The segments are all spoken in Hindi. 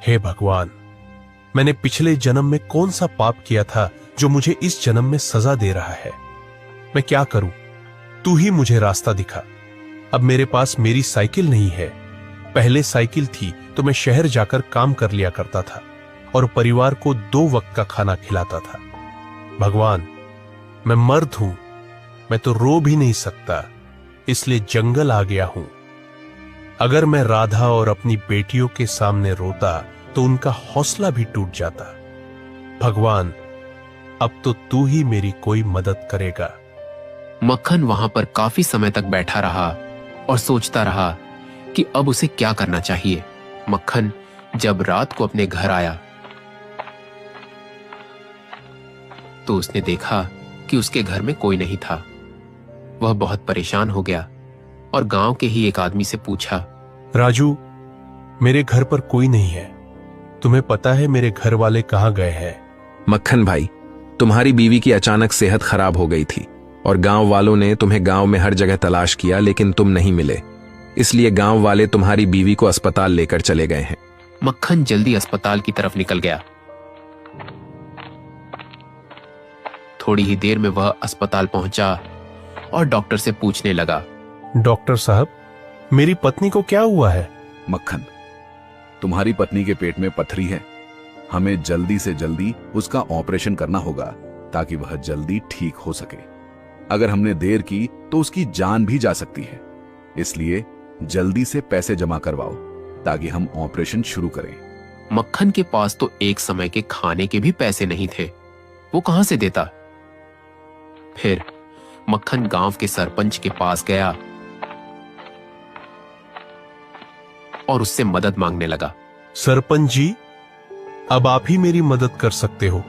हे भगवान, मैंने पिछले जन्म में कौन सा पाप किया था जो मुझे इस जन्म में सजा दे रहा है। मैं क्या करूं? तू ही मुझे रास्ता दिखा। अब मेरे पास मेरी साइकिल नहीं है। पहले साइकिल थी तो मैं शहर जाकर काम कर लिया करता था और परिवार को 2 वक्त का खाना खिलाता था। भगवान, मैं मर्द हूं, मैं तो रो भी नहीं सकता, इसलिए जंगल आ गया हूं। अगर मैं राधा और अपनी बेटियों के सामने रोता तो उनका हौसला भी टूट जाता। भगवान, अब तो तू ही मेरी कोई मदद करेगा। मक्खन वहां पर काफी समय तक बैठा रहा और सोचता रहा कि अब उसे क्या करना चाहिए। मक्खन जब रात को अपने घर आया तो उसने देखा कि उसके घर में कोई नहीं था। वह बहुत परेशान हो गया और गांव के ही एक आदमी से पूछा, राजू, मेरे घर पर कोई नहीं है। तुम्हें पता है मेरे घर वाले कहां गए हैं? मक्खन भाई, तुम्हारी बीवी की अचानक सेहत खराब हो गई थी और गांव वालों ने तुम्हें गांव में हर जगह तलाश किया, लेकिन तुम नहीं मिले। इसलिए गांव वाले तुम्हारी बीवी को अस्पताल लेकर चले गए हैं। मक्खन जल्दी अस्पताल की तरफ निकल गया। थोड़ी ही देर में वह अस्पताल पहुंचा और डॉक्टर से पूछने लगा, डॉक्टर साहब, मेरी पत्नी को क्या हुआ है? मक्खन, तुम्हारी पत्नी के पेट में पथरी है। हमें जल्दी से जल्दी उसका ऑपरेशन करना होगा ताकि वह जल्दी ठीक हो सके। अगर हमने देर की तो उसकी जान भी जा सकती है। इसलिए जल्दी से पैसे जमा करवाओ ताकि हम ऑपरेशन शुरू करें। मक्खन के पास तो एक समय के खाने के भी पैसे नहीं थे। वो कहां से देता? फिर मक्खन गांव के सरपंच के पास गया और उससे मदद मांगने लगा। सरपंच जी, अब आप ही मेरी मदद कर सकते हो।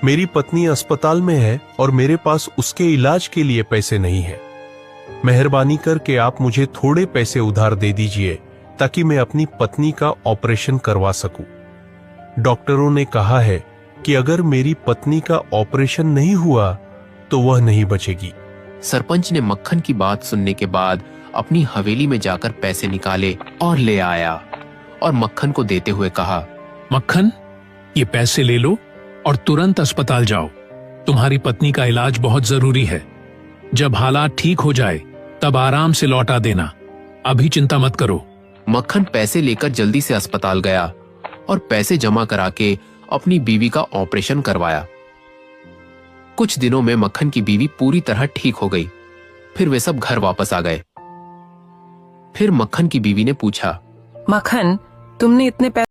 मेरी पत्नी अस्पताल में है और मेरे पास उसके इलाज के लिए पैसे नहीं है। मेहरबानी करके आप मुझे थोड़े पैसे उधार दे दीजिए ताकि मैं अपनी पत्नी का ऑपरेशन करवा सकूं। डॉक्टरों ने कहा है कि अगर मेरी पत्नी का ऑपरेशन नहीं हुआ तो वह नहीं बचेगी। सरपंच ने मक्खन की बात सुनने के बाद अपनी हवेली में जाकर पैसे निकाले और ले आया और मक्खन को देते हुए कहा, मक्खन, ये पैसे ले लो और तुरंत अस्पताल जाओ। तुम्हारी पत्नी का इलाज बहुत जरूरी है। जब हालात ठीक हो जाए तब आराम से लौटा देना। अभी चिंता मत करो। मक्खन पैसे लेकर जल्दी से अस्पताल गया और पैसे जमा करा के अपनी बीवी का ऑपरेशन करवाया। कुछ दिनों में मक्खन की बीवी पूरी तरह ठीक हो गई। फिर वे सब घर वापस आ गए। फिर मक्खन की बीवी ने पूछा, मक्खन, तुमने इतने